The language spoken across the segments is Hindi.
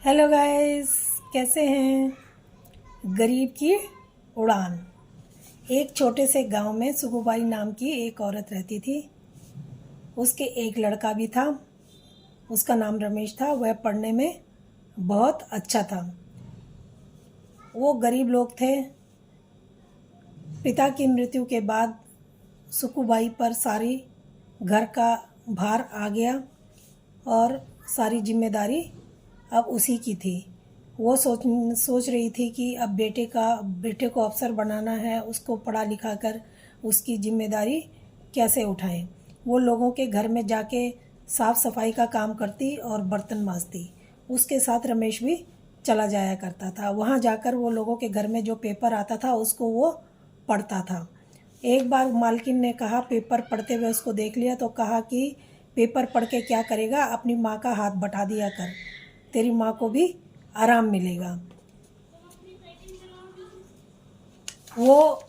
हेलो गाइस, कैसे हैं। गरीब की उड़ान। एक छोटे से गांव में सुगुबाई नाम की एक औरत रहती थी। उसके एक लड़का भी था। उसका नाम रमेश था। वह पढ़ने में बहुत अच्छा था। वो गरीब लोग थे। पिता की मृत्यु के बाद सुकुबाई पर सारी घर का भार आ गया और सारी जिम्मेदारी अब उसी की थी। वो सोच रही थी कि अब बेटे को अफसर बनाना है, उसको पढ़ा लिखा कर उसकी जिम्मेदारी कैसे उठाएं। वो लोगों के घर में जाके साफ सफाई का काम करती और बर्तन मांजती। उसके साथ रमेश भी चला जाया करता था। वहाँ जाकर वो लोगों के घर में जो पेपर आता था उसको वो पढ़ता था। एक बार मालकिन ने कहा, पेपर पढ़ते हुए उसको देख लिया तो कहा कि पेपर पढ़ के क्या करेगा, अपनी माँ का हाथ बटा दिया कर, तेरी माँ को भी आराम मिलेगा। वो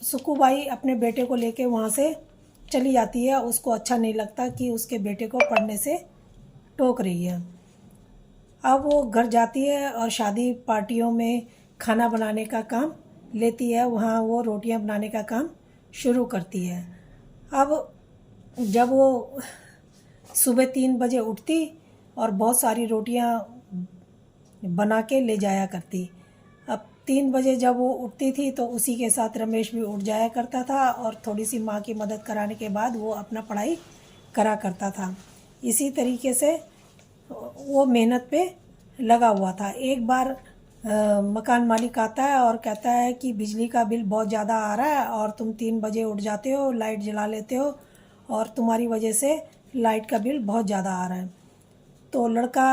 सुकुबाई अपने बेटे को लेके वहाँ से चली जाती है। उसको अच्छा नहीं लगता कि उसके बेटे को पढ़ने से टोक रही है। अब वो घर जाती है और शादी पार्टियों में खाना बनाने का काम लेती है। वहाँ वो रोटियां बनाने का काम शुरू करती है। अब जब वो सुबह 3 बजे उठती और बहुत सारी रोटियां बना के ले जाया करती। अब 3 बजे जब वो उठती थी तो उसी के साथ रमेश भी उठ जाया करता था और थोड़ी सी माँ की मदद कराने के बाद वो अपना पढ़ाई करा करता था। इसी तरीके से वो मेहनत पे लगा हुआ था। एक बार मकान मालिक आता है और कहता है कि बिजली का बिल बहुत ज़्यादा आ रहा है और तुम 3 बजे उठ जाते हो, लाइट जला लेते हो और तुम्हारी वजह से लाइट का बिल बहुत ज़्यादा आ रहा है। तो लड़का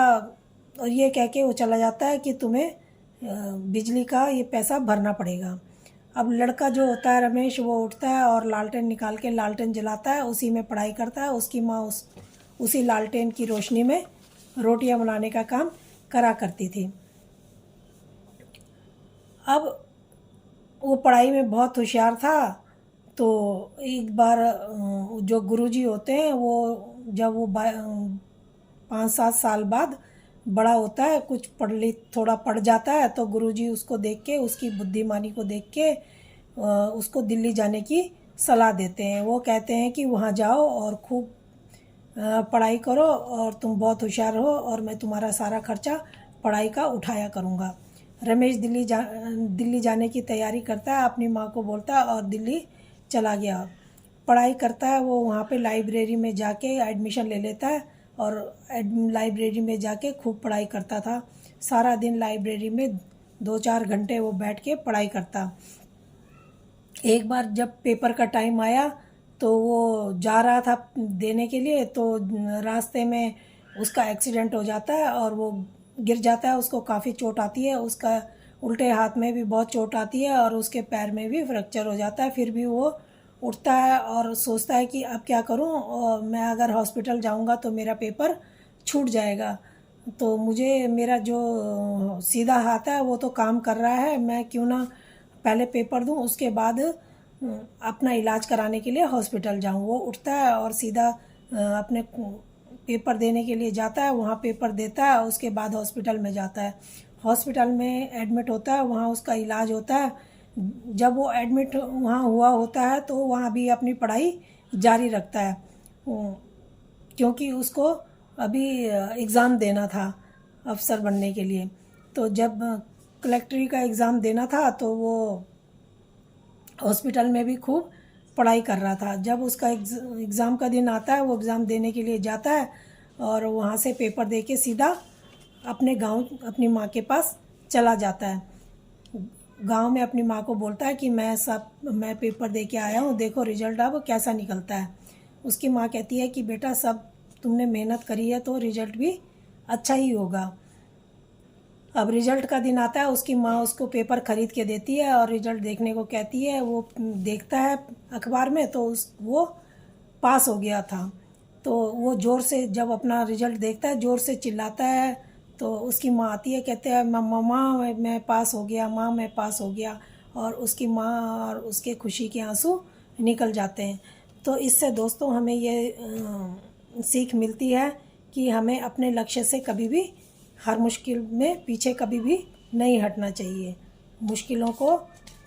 और ये कह के वो चला जाता है कि तुम्हें बिजली का ये पैसा भरना पड़ेगा। अब लड़का जो होता है रमेश, वो उठता है और लालटेन निकाल के लालटेन जलाता है, उसी में पढ़ाई करता है। उसकी माँ उसी लालटेन की रोशनी में रोटियां बनाने का काम करा करती थी। अब वो पढ़ाई में बहुत होशियार था। तो एक बार जो गुरुजी होते हैं वो जब वो 5-7 साल बाद बड़ा होता है, कुछ थोड़ा पढ़ जाता है, तो गुरुजी उसको देख के, उसकी बुद्धिमानी को देख के उसको दिल्ली जाने की सलाह देते हैं। वो कहते हैं कि वहाँ जाओ और खूब पढ़ाई करो और तुम बहुत होशियार हो और मैं तुम्हारा सारा खर्चा पढ़ाई का उठाया करूँगा। रमेश दिल्ली जाने की तैयारी करता है, अपनी माँ को बोलता है और दिल्ली चला गया। पढ़ाई करता है वो, वहाँ पे लाइब्रेरी में जाके एडमिशन ले लेता है और लाइब्रेरी में जाके खूब पढ़ाई करता था। सारा दिन लाइब्रेरी में 2-4 घंटे वो बैठ के पढ़ाई करता। एक बार जब पेपर का टाइम आया तो वो जा रहा था देने के लिए, तो रास्ते में उसका एक्सीडेंट हो जाता है और वो गिर जाता है। उसको काफ़ी चोट आती है, उसका उल्टे हाथ में भी बहुत चोट आती है और उसके पैर में भी फ्रैक्चर हो जाता है। फिर भी वो उठता है और सोचता है कि अब क्या करूं, और मैं अगर हॉस्पिटल जाऊंगा तो मेरा पेपर छूट जाएगा। तो मुझे मेरा जो सीधा हाथ है वो तो काम कर रहा है, मैं क्यों ना पहले पेपर दूं, उसके बाद अपना इलाज कराने के लिए हॉस्पिटल जाऊं। वो उठता है और सीधा अपने पेपर देने के लिए जाता है। वहाँ पेपर देता है, उसके बाद हॉस्पिटल में जाता है। हॉस्पिटल में एडमिट होता है, वहाँ उसका इलाज होता है। जब वो एडमिट वहाँ हुआ होता है तो वहाँ भी अपनी पढ़ाई जारी रखता है, क्योंकि उसको अभी एग्ज़ाम देना था अफसर बनने के लिए। तो जब कलेक्ट्री का एग्ज़ाम देना था तो वो हॉस्पिटल में भी खूब पढ़ाई कर रहा था। जब उसका एग्ज़ाम का दिन आता है, वो एग्ज़ाम देने के लिए जाता है और वहाँ से पेपर दे के सीधा अपने गांव अपनी माँ के पास चला जाता है। गांव में अपनी माँ को बोलता है कि मैं पेपर दे के आया हूँ, देखो रिजल्ट अब कैसा निकलता है। उसकी माँ कहती है कि बेटा, सब तुमने मेहनत करी है तो रिजल्ट भी अच्छा ही होगा। अब रिजल्ट का दिन आता है, उसकी माँ उसको पेपर खरीद के देती है और रिजल्ट देखने को कहती है। वो देखता है अखबार में तो वो पास हो गया था। तो वो ज़ोर से जब अपना रिजल्ट देखता है, ज़ोर से चिल्लाता है। तो उसकी माँ आती है, कहते हैं मम्मा, माँ मैं पास हो गया, माँ मैं पास हो गया। और उसकी माँ और उसके खुशी के आंसू निकल जाते हैं। तो इससे दोस्तों हमें ये सीख मिलती है कि हमें अपने लक्ष्य से कभी भी हर मुश्किल में पीछे कभी भी नहीं हटना चाहिए, मुश्किलों को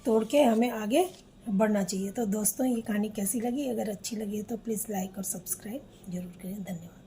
तोड़ के हमें आगे बढ़ना चाहिए। तो दोस्तों, ये कहानी कैसी लगी? अगर अच्छी लगी तो प्लीज़ लाइक और सब्सक्राइब जरूर करें। धन्यवाद।